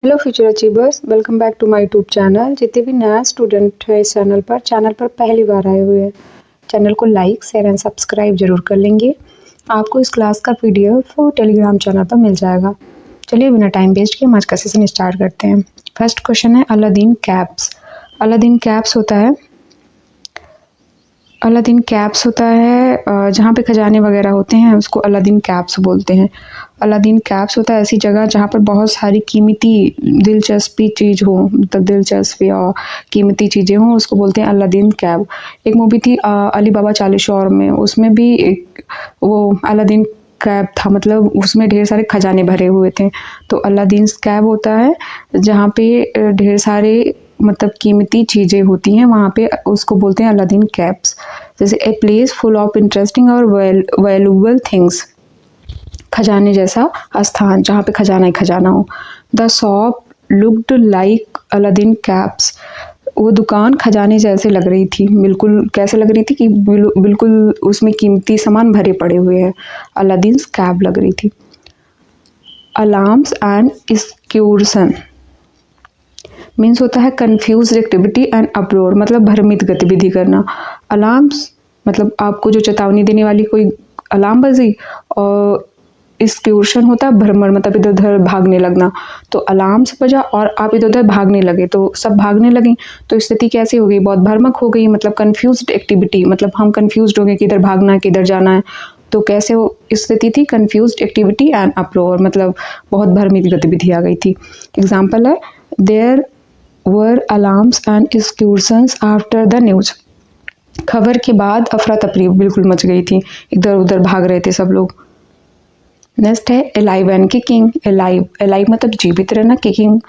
Hello future achievers, welcome back to my YouTube channel. जितने भी नया स्टूडेंट है इस चैनल पर पहली बार आए हुए हैं, चैनल को लाइक शेयर एंड सब्सक्राइब जरूर कर लेंगे। आपको इस क्लास का पीडीएफ टेलीग्राम चैनल पर मिल जाएगा। चलिए बिना टाइम वेस्ट किए आज का सेशन स्टार्ट करते हैं। फर्स्ट क्वेश्चन है अलादीन कैप्स। अलादीन कैप्स होता है जहाँ पे खजाने वगैरह होते हैं उसको अलादीन कैप्स बोलते हैं। अलादीन कैप्स होता है ऐसी जगह जहाँ पर बहुत सारी कीमती दिलचस्पी चीज़ हो, मतलब दिलचस्पी और कीमती चीज़ें हों, उसको बोलते हैं अलादीन कैप। एक मूवी थी अली बाबा चालीस और में, उसमें भी एक वो अलादीन कैप था, मतलब उसमें ढेर सारे खजाने भरे हुए थे। तो अलादीन कैप होता है जहाँ पे ढेर सारे मतलब कीमती चीज़ें होती हैं, वहाँ पे उसको बोलते हैं अलादीन कैप्स। जैसे a place full of interesting और वैल्यूएबल थिंग्स, खजाने जैसा स्थान जहाँ पे खजाना ही खजाना हो। The shop looked like Aladdin caps. वो दुकान खजाने जैसे लग रही थी। बिल्कुल कैसे लग रही थी कि बिल्कुल उसमें कीमती सामान भरे पड़े हुए हैं। अलादीन कैप लग रही थी। अलार्म्स एंड एक्सक्यूशन मीन्स होता है कंफ्यूज एक्टिविटी एंड अपरोर, मतलब भ्रमित गतिविधि करना। अलार्म्स मतलब आपको जो चेतावनी देने वाली कोई अलार्म बजी, और एक्सक्यूशन होता है भ्रमण, मतलब इधर उधर भागने लगना। तो अलार्म्स बजा और आप इधर उधर भागने लगे तो सब भागने लगे, तो स्थिति कैसी हो गई, बहुत भ्रमक हो गई, मतलब कंफ्यूज्ड एक्टिविटी, मतलब हम कंफ्यूज्ड हो गए कि इधर भागना है किधर जाना है। तो कैसे वो स्थिति थी, कंफ्यूज्ड एक्टिविटी एंड अपरोर, मतलब बहुत भ्रमित गतिविधि आ गई थी। एग्जाम्पल है there were alarms and executions after the news. खबर के बाद अफरा तफरी बिल्कुल मच गई थी, इधर उधर भाग रहे थे सब लोग। नेक्स्ट है अलाइव एंड किकिंग। अलाइव मतलब जीवित रहना, किकिंग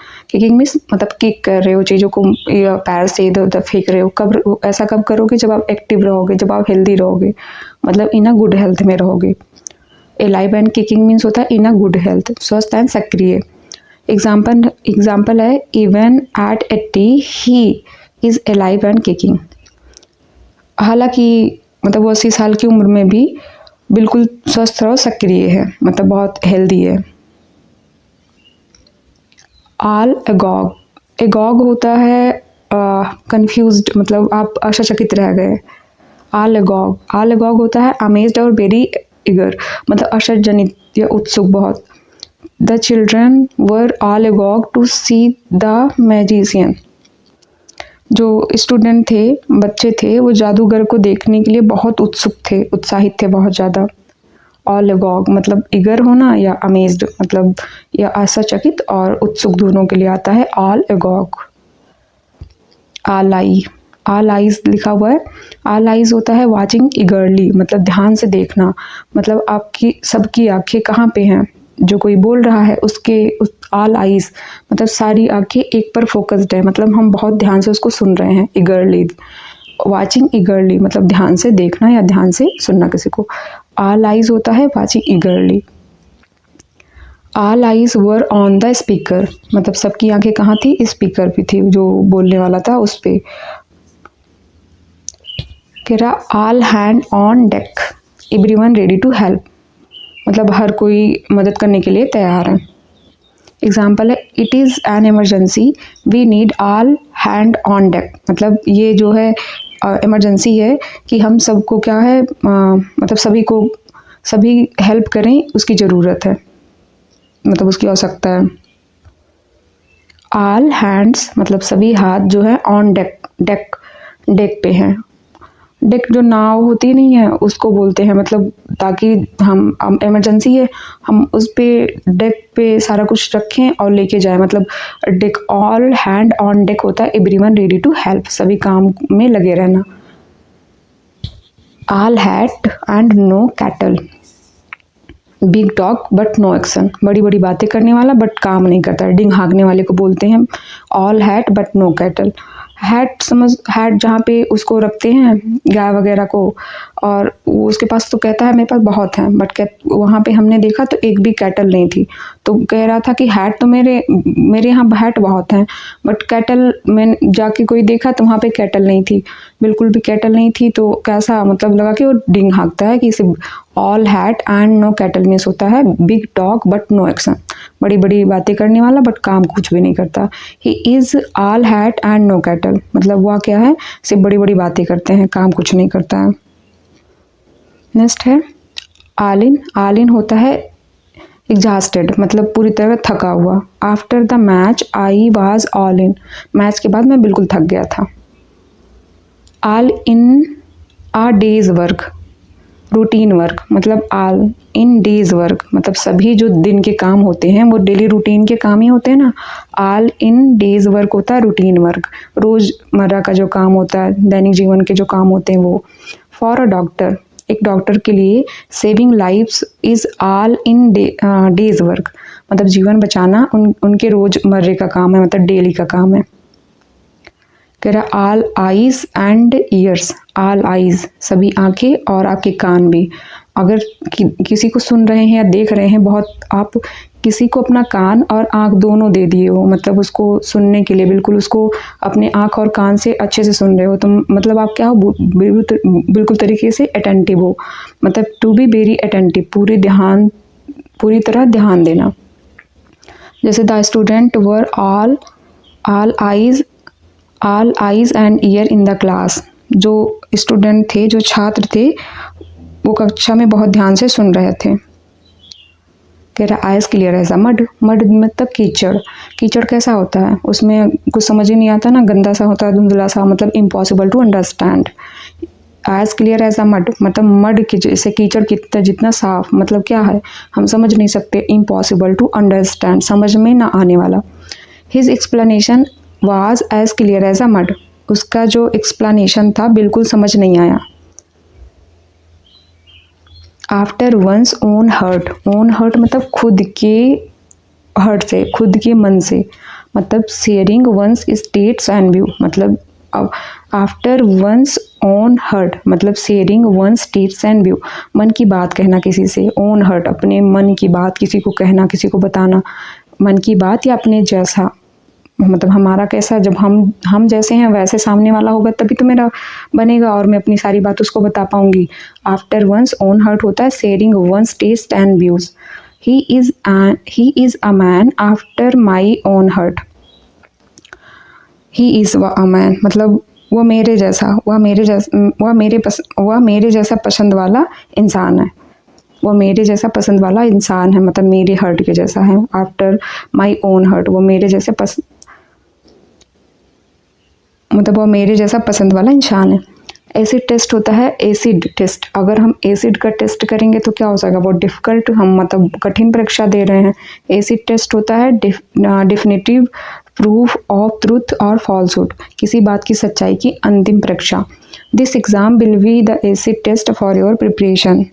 मीन्स मतलब किक कर रहे हो चीज़ों को, पैर से इधर उधर फेंक रहे हो। ऐसा कब करोगे, जब आप एक्टिव रहोगे, जब आप हेल्दी रहोगे, मतलब इन अ गुड हेल्थ में रहोगे। अलाइव एंड किकिंग मीन्स होता है इन अ गुड हेल्थ, स्वस्थ एंड सक्रिय। एग्जाम्पल है even at 80 he is alive and kicking. हालांकि मतलब वो 80 साल की उम्र में भी बिल्कुल स्वस्थ और सक्रिय है, मतलब बहुत हेल्दी है। आल एगॉग होता है कंफ्यूज्ड, मतलब आप आशाचकित रह गए। आल एगॉग होता है अमेज्ड और वेरी ईगर, मतलब आश्चर्यजनित या उत्सुक बहुत। The children were all agog to see the magician. जो स्टूडेंट थे, बच्चे थे, वो जादूगर को देखने के लिए बहुत उत्सुक थे, उत्साहित थे बहुत ज़्यादा। ऑल एगॉग मतलब ईगर होना या अमेज्ड, मतलब या आश्चर्यचकित और उत्सुक दोनों के लिए आता है ऑल एगॉग। ऑल आइज लिखा हुआ है। ऑल आइज होता है वाचिंग ईगरली, मतलब ध्यान से देखना, मतलब आपकी सबकी आंखें कहाँ पे हैं, जो कोई बोल रहा है उसके ऑल आइज मतलब सारी आंखें एक पर फोकस्ड है, मतलब हम बहुत ध्यान से उसको सुन रहे हैं। ईगरली, वाचिंग ईगरली मतलब ध्यान से देखना या ध्यान से सुनना किसी को। ऑल आइज होता है watching ईगरली। All eyes were on the speaker, मतलब सबकी आंखें कहाँ थी, स्पीकर पे थी, जो बोलने वाला था उस पे। कह रहा all hand on deck, everyone ready to help, मतलब हर कोई मदद करने के लिए तैयार है। एग्जाम्पल है it is an emergency we need all hand on deck, मतलब ये जो है इमरजेंसी है कि हम सबको क्या है, मतलब सभी हेल्प करें, उसकी ज़रूरत है, मतलब उसकी आवश्यकता है। ऑल हैंड्स मतलब सभी हाथ जो है ऑन डेक पे हैं। डेक जो नाव होती नहीं है उसको बोलते हैं, मतलब ताकि हम इमरजेंसी है, हम उस पे डेक पे सारा कुछ रखें और लेके जाएं, मतलब deck. All hand on deck होता है एवरीवन रेडी टू हेल्प, सभी काम में लगे रहना। All hat and no cattle. Big talk but no action, बड़ी बड़ी बातें करने वाला बट काम नहीं करता, डिंग हाँकने वाले को बोलते हैं all hat but no cattle. Hat जहाँ पे उसको रखते हैं गाय वगैरह को, और वो उसके पास तो कहता है मेरे पास बहुत हैं, बट वहाँ पे हमने देखा तो एक भी कैटल नहीं थी। तो कह रहा था कि हैट तो मेरे यहाँ हैट बहुत हैं, बट कैटल में जाके कोई देखा तो वहाँ पे कैटल नहीं थी, बिल्कुल भी कैटल नहीं थी। तो कैसा मतलब लगा कि वो डिंग हाँकता है कि इसे all hat and no cattle means होता है big talk but no action, बड़ी बड़ी बातें करने वाला बट काम कुछ भी नहीं करता। He is all hat and no cattle, मतलब वह क्या है, सिर्फ बड़ी बड़ी बातें करते हैं, काम कुछ नहीं करता है। नेक्स्ट है ऑल इन। ऑल इन होता है एग्जॉस्टेड, मतलब पूरी तरह थका हुआ। After the match I was all in, match के बाद मैं बिल्कुल थक गया था। All in a days work, routine work, मतलब ऑल इन डेज वर्क, मतलब सभी जो दिन के काम होते हैं वो डेली रूटीन के काम ही होते हैं ना। ऑल इन डेज वर्क होता है रूटीन वर्क, रोज़मर्रा का जो काम होता है, दैनिक जीवन के जो काम होते हैं वो। फॉर अ डॉक्टर, एक डॉक्टर के लिए saving lifes is all in days work, मतलब जीवन बचाना उनके रोज़मर्रे का काम है, मतलब डेली का काम है। कह रहा all eyes and years, all eyes सभी आंखें और आपके कान भी। अगर किसी को सुन रहे हैं या देख रहे हैं बहुत, आप किसी को अपना कान और आंख दोनों दे दिए हो, मतलब उसको सुनने के लिए, बिल्कुल उसको अपने आंख और कान से अच्छे से सुन रहे हो, तो मतलब आप क्या हो, बिल्कुल तरीके से अटेंटिव हो, मतलब टू बी वेरी अटेंटिव, पूरी तरह ध्यान देना। जैसे the student were all eyes and year in the class, जो स्टूडेंट थे, जो छात्र थे, वो कक्षा में बहुत ध्यान से सुन रहे थे। कह रहा eyes clear as a mud, mud मतलब कीचड़। कीचड़ कैसा होता है, उसमें कुछ समझ ही नहीं आता ना, गंदा सा होता है, धुंधला सा, मतलब impossible to understand. As clear as a mud, मतलब मड की जैसे कीचड़ कितना जितना साफ, मतलब क्या है, हम समझ नहीं सकते। इम्पॉसिबल टू अंडरस्टैंड, समझ में ना आने वाला। His explanation was as clear as a mud, उसका जो एक्सप्लेनेशन था बिल्कुल समझ नहीं आया। After one's own heart, own heart मतलब खुद के हर्ट से, खुद के मन से, मतलब sharing one's states and view, मतलब अब आफ्टर वंस ओन हर्ट मतलब sharing one states and view, मन की बात कहना किसी से, ओन हर्ट अपने मन की बात किसी को कहना, किसी को बताना मन की बात, या अपने जैसा, मतलब हमारा कैसा, जब हम जैसे हैं वैसे सामने वाला होगा तभी तो मेरा बनेगा और मैं अपनी सारी बात उसको बता पाऊंगी। आफ्टर वंस ओन हर्ट होता है sharing one's taste and views. He is a man after my own heart. He is a man मतलब वह मेरे जैसा पसंद वाला इंसान है, वो मेरे जैसा पसंद वाला इंसान है, मतलब मेरे हर्ट के जैसा है। आफ्टर माई ओन हर्ट, वो मेरे जैसे मतलब वो मेरे जैसा पसंद वाला इंसान है। एसिड टेस्ट होता है एसिड टेस्ट, अगर हम एसिड का टेस्ट करेंगे तो क्या हो जाएगा, बहुत डिफ़िकल्ट, हम मतलब कठिन परीक्षा दे रहे हैं। एसिड टेस्ट होता है डिफिनेटिव प्रूफ ऑफ ट्रूथ और फॉल्सहुड, किसी बात की सच्चाई की अंतिम परीक्षा। This exam will be the acid test for your preparation,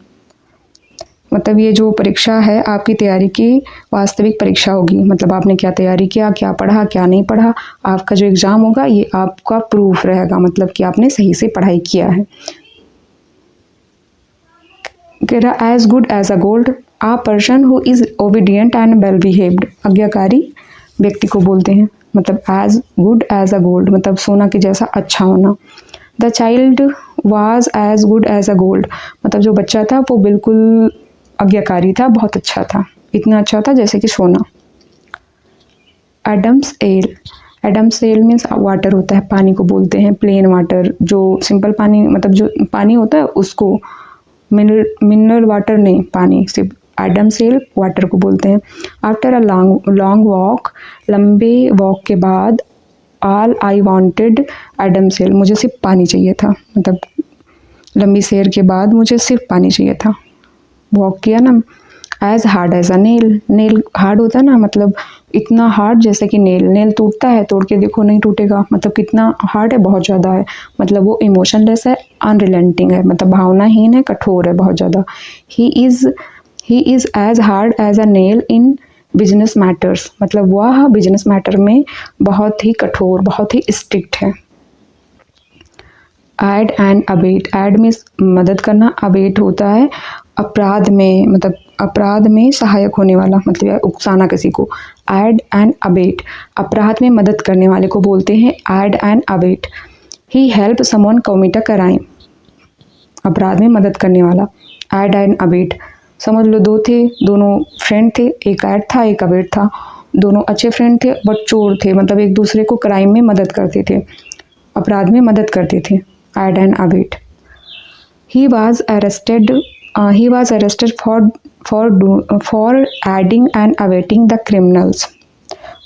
मतलब ये जो परीक्षा है आपकी तैयारी की वास्तविक परीक्षा होगी, मतलब आपने क्या तैयारी किया, क्या पढ़ा, क्या नहीं पढ़ा, आपका जो एग्ज़ाम होगा ये आपका प्रूफ रहेगा, मतलब कि आपने सही से पढ़ाई किया है। कह रहा as good as a gold, a person who is obedient and well behaved, आज्ञाकारी व्यक्ति को बोलते हैं, मतलब as good as a gold मतलब सोना के जैसा अच्छा होना। The child was as good as a gold, मतलब जो बच्चा था वो बिल्कुल आज्ञाकारी था, बहुत अच्छा था, इतना अच्छा था जैसे कि सोना। एडम्स एल मीन्स वाटर होता है, पानी को बोलते हैं प्लेन वाटर, जो सिंपल पानी मतलब जो पानी होता है उसको, मिनरल वाटर नहीं, पानी सिर्फ एडम्स एल वाटर को बोलते हैं। आफ्टर अ लॉन्ग वॉक, लंबे वॉक के बाद, all I wanted Adam's ale, मुझे सिर्फ पानी चाहिए था, मतलब लंबी सैर के बाद मुझे सिर्फ पानी चाहिए था। वॉक किया ना। As hard as a nail, nail hard होता है ना, मतलब इतना हार्ड जैसे कि नेल टूटता है, तोड़ के देखो नहीं टूटेगा, मतलब कितना हार्ड है, बहुत ज़्यादा है, मतलब वो इमोशनलेस है, अनरिलेंटिंग है, मतलब भावनाहीन है, कठोर है बहुत ज़्यादा। He is as hard as a nail in business matters, मतलब वह बिजनेस मैटर में बहुत ही कठोर, बहुत ही स्ट्रिक्ट है। एड एंड अबेट, एड में मदद करना, अबेट होता है अपराध में, मतलब अपराध में सहायक होने वाला, मतलब उकसाना किसी को। एड एंड अबेट, अपराध में मदद करने वाले को बोलते हैं aid and abet. He help someone commit a crime, अपराध में मदद करने वाला, एड एंड अबेट। समझ लो दो थे, दोनों फ्रेंड थे, एक ऐड था एक अवेट था। दोनों अच्छे फ्रेंड थे बट चोर थे, मतलब एक दूसरे को क्राइम में मदद करते थे, अपराध में मदद करते थे। Add and await. He was arrested for adding and awaiting the criminals.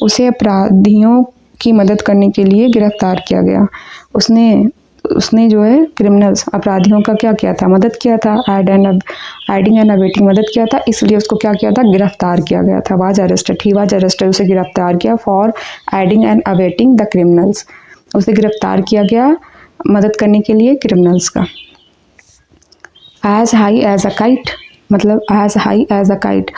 उसे अपराधियों की मदद करने के लिए गिरफ्तार किया गया। उसने जो है क्रिमिनल्स अपराधियों का क्या किया था, मदद किया था। एडिंग एंड अवेटिंग मदद किया था, इसलिए उसको क्या किया था, गिरफ्तार किया गया था। Was arrested, he was arrested, उसे गिरफ्तार किया। For adding and awaiting the criminals, उसे गिरफ्तार किया गया मदद करने के लिए क्रिमिनल्स का। As high as a kite, मतलब as high as a kite,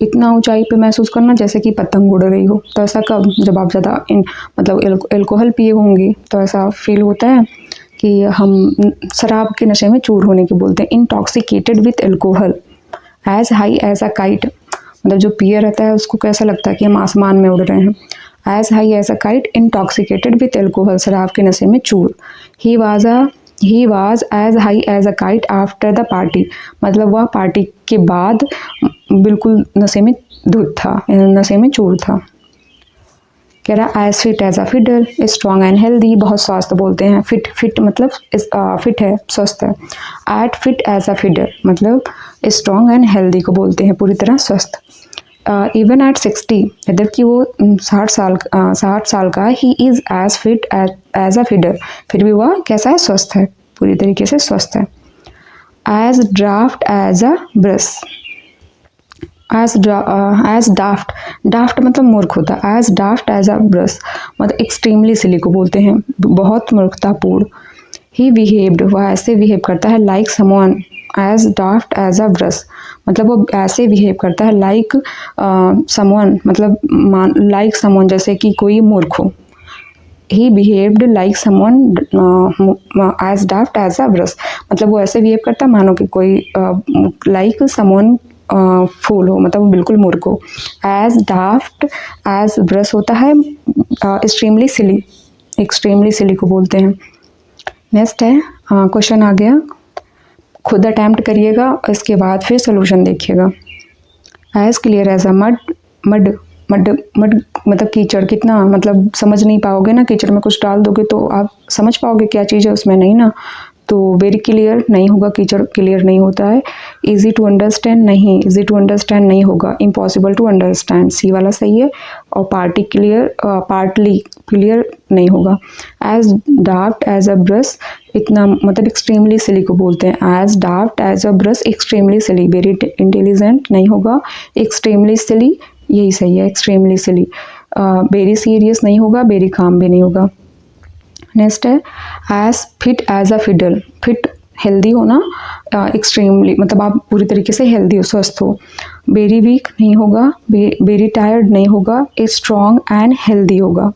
इतना ऊंचाई पे महसूस करना जैसे कि पतंग उड़ रही हो। तो ऐसा कब, जब आप ज़्यादा मतलब एल्कोहल पिए होंगे तो ऐसा फील होता है कि हम शराब के नशे में चूर होने के बोलते हैं। Intoxicated with alcohol. As high as a kite, मतलब जो पिए रहता है उसको कैसा लगता है कि हम आसमान में उड़ रहे हैं। As high as a kite intoxicated with alcohol, शराब के नशे में चूर। He was as high as a kite after the party, मतलब वह पार्टी के बाद बिल्कुल नशे में धुत था, नशे में चूर था। कह रहा as fit as a fiddle, strong and healthy, बहुत स्वस्थ बोलते हैं। फिट मतलब फिट है, स्वस्थ है। As fit as a fiddle मतलब स्ट्रॉन्ग एंड हेल्दी को बोलते हैं, पूरी तरह स्वस्थ। इवन एट 60, मतलब कि वो 60 साल का, he is as fit as a fiddle, फिर भी वह कैसा है, स्वस्थ है, पूरी तरीके से स्वस्थ है। As draft as a brush, as daft मतलब मूर्ख होता है। As daft as a brush मतलब एक्सट्रीमली सिली को बोलते हैं, बहुत मूर्खतापूर्ण। ही बिहेव्ड, वह ऐसे बिहेव करता है, like someone as daft as a brush, मतलब वो ऐसे बिहेव करता है लाइक समवन, मतलब लाइक समवन जैसे कि कोई मूर्ख हो। He behaved like someone as daft as a brush, मतलब वो ऐसे बिहेव करता है मानो कि कोई लाइक समवन फूल हो, मतलब वो बिल्कुल मूर्ख हो। एज डाफ्ट एज ब्रश होता है एक्सट्रीमली सिली को बोलते हैं। नेक्स्ट है क्वेश्चन आ गया, खुद अटैम्प्ट करिएगा, इसके बाद फिर सोल्यूशन देखिएगा। As clear as a mud मतलब कीचड़, कितना मतलब समझ नहीं पाओगे ना, कीचड़ में कुछ डाल दोगे तो आप समझ पाओगे क्या चीज़ है उसमें, नहीं ना। तो वेरी क्लियर नहीं होगा, कीचड़ क्लियर नहीं होता है। इजी टू अंडरस्टैंड नहीं, इजी टू अंडरस्टैंड नहीं होगा। इम्पॉसिबल टू अंडरस्टैंड, सी वाला सही है। और पार्टली क्लियर नहीं होगा। As daft as a brush, इतना मतलब एक्सट्रीमली सिली को बोलते हैं। As daft as a brush extremely silly, very intelligent नहीं होगा, एक्सट्रीमली सिली यही सही है, एक्सट्रीमली सिली। वेरी सीरियस नहीं होगा, वेरी काम भी नहीं होगा। नेक्स्ट है as fit as a fiddle, fit healthy होना, एक्सट्रीमली मतलब आप पूरी तरीके से हेल्दी हो, स्वस्थ हो। वेरी वीक नहीं होगा, वेरी टायर्ड नहीं होगा, स्ट्रॉन्ग एंड हेल्दी होगा,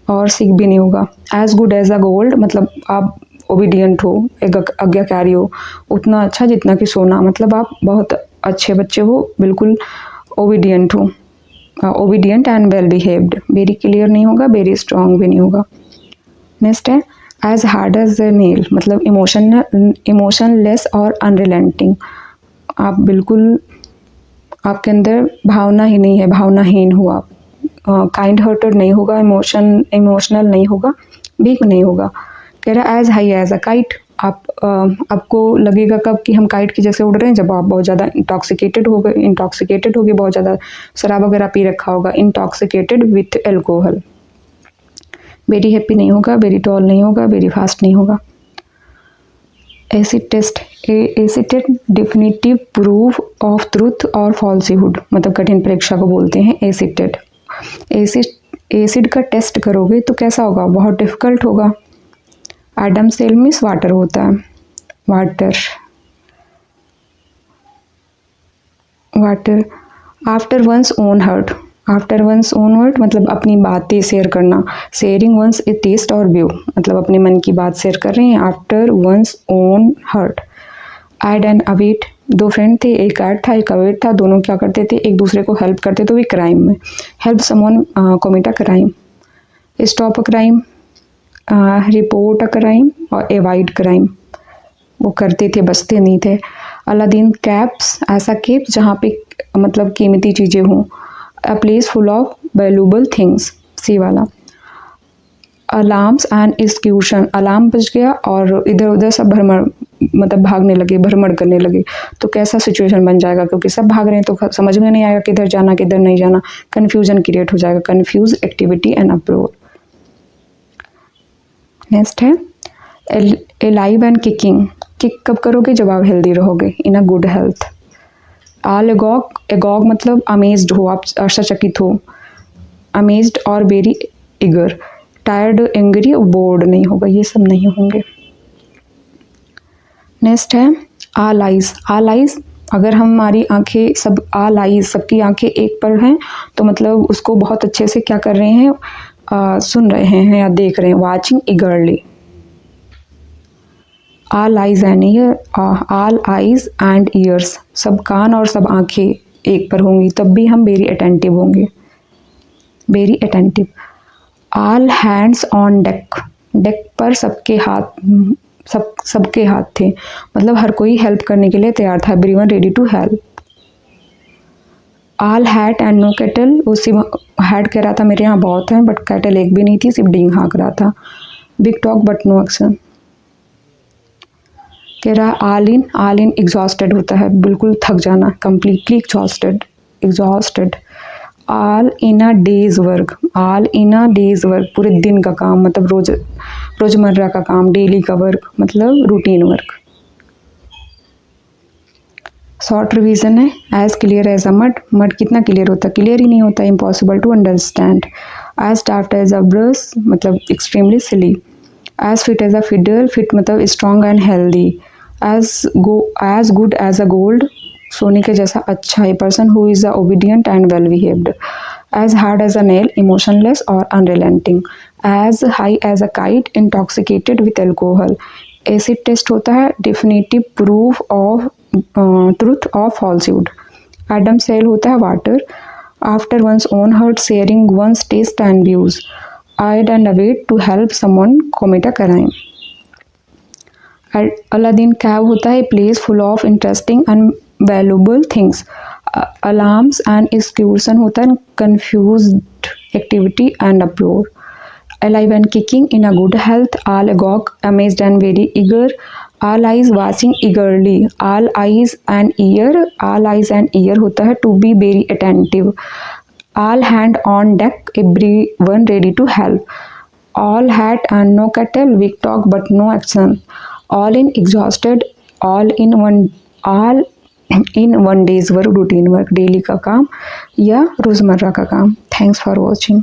और सिक भी नहीं होगा। As good as a gold मतलब आप ओबीडियंट हो, आज्ञाकारी हो, उतना अच्छा जितना कि सोना, मतलब आप बहुत अच्छे बच्चे हो, बिल्कुल ओबीडियंट हो, obedient and well behaved. Very clear नहीं होगा, वेरी स्ट्रॉन्ग भी नहीं होगा। नेक्स्ट है as hard as a nail, मतलब इमोशनलेस और अनरिलेंटिंग, आप बिल्कुल, आपके अंदर भावना ही नहीं है, भावनाहीन हो आप। काइंड हार्टेड नहीं होगा, इमोशनल नहीं होगा, वीक नहीं होगा। कह रहा as high as a kite, आपको लगेगा कब कि हम काइट की जैसे उड़ रहे हैं, जब आप बहुत ज़्यादा इंटॉक्सिकेटेड हो गए, बहुत ज़्यादा शराब वगैरह पी रखा होगा। Intoxicated with alcohol. Very happy नहीं होगा, वेरी टॉल नहीं होगा, वेरी फास्ट नहीं होगा। Acid test definitive proof of truth और फॉल्सीहुड, मतलब कठिन परीक्षा को बोलते हैं एसिड टेस्ट। एसिड का टेस्ट करोगे तो कैसा होगा, बहुत डिफिकल्ट होगा। एडम सेल में वाटर होता है, water. After one's own heart, मतलब अपनी बातें शेयर करना। शेयरिंग वंस ए टेस्ट और व्यू, मतलब अपने मन की बात शेयर कर रहे हैं। After one's own heart. Aid and abet, दो फ्रेंड थे, एक ऐड था एक अवेट था, दोनों क्या करते थे, एक दूसरे को हेल्प करते थे, भी क्राइम में। Help someone commit a crime, stop a crime, report a crime और एवाइड क्राइम, वो करते थे, बचते नहीं थे। अलादीन कैप्स, ऐसा केप जहाँ पे मतलब कीमती चीज़ें हों। A place full of valuable things, C वाला। अलार्म्स एंड एक्सक्यूशन, अलार्म बज गया और इधर उधर सब भ्रमण मतलब भागने लगे, भ्रमण करने लगे, तो कैसा सिचुएशन बन जाएगा, क्योंकि सब भाग रहे हैं तो समझ में नहीं आएगा किधर जाना किधर नहीं जाना, कन्फ्यूजन क्रिएट हो जाएगा, कन्फ्यूज एक्टिविटी एंड अप्रोर। नेक्स्ट है एलाइव एंड किकिंग, किक कब करोगे, जब आप हेल्दी रहोगे, इन अ गुड हेल्थ। आल एगॉग, एगॉग मतलब अमेज्ड हो, आप आश्चर्यचकित हो, अमेज्ड और very eager. Tired, angry, board नहीं होगा, ये सब नहीं होंगे। नेक्स्ट है आल आइज, आल आइज अगर हमारी आंखें सब, आल आइज सबकी आंखें एक पर हैं तो मतलब उसको बहुत अच्छे से क्या कर रहे हैं, सुन रहे हैं या देख रहे हैं, watching ईगरली। All eyes and year, all eyes and years, सब कान और सब आंखें एक पर होंगी तब भी हम वेरी अटेंटिव होंगे, very attentive. All hands on deck, deck पर सबके हाथ, सबके हाथ थे, मतलब हर कोई हेल्प करने के लिए तैयार था, everyone ready to help. All hat and no cattle, उसी हैट कह रहा था मेरे यहाँ बहुत हैं बट कैटल एक भी नहीं थी, सिर्फ डींग हाँक रहा था। Big talk but no action, कह रहा आल इन एग्जॉस्टेड होता है बिल्कुल थक जाना, कंप्लीटली एग्जॉस्टेड, एग्जॉस्टेड। आल इन अ डेज वर्क, आल इन अ डेज वर्क पूरे दिन का काम, मतलब रोजमर्रा का काम, डेली का वर्क मतलब रूटीन वर्क। शॉर्ट रिवीजन है, as clear as a mud, mud कितना क्लियर होता है, क्लियर ही नहीं होता, impossible to understand. As daft as a brush मतलब extremely silly. As fit as a fiddle, fit मतलब strong and healthy. As good as a gold, सोने के जैसा अच्छा, a person who is a obedient and well behaved. As hard as a nail, emotionless और unrelenting. As high as a kite, intoxicated with alcohol. Acid test होता है definitive proof of truth of falsehood. Adam's ale होता है water. After one's own heart, sharing one's taste and views. Aid and abet, to help someone commit a crime. Aladdin cave होता है place full of interesting and valuable things. Alarms and executions होता है confused activity and uproar. Alive and kicking, in a good health. All agog, amazed and very eager. All eyes watching eagerly. All eyes and ear, all eyes and ear होता है to be very attentive. All hand on deck, everyone ready to help. All hat and no kettle, big talk but no action. All in exhausted, all in one day's work, routine work, daily का काम या रोज़मर्रा का काम। Thanks for watching.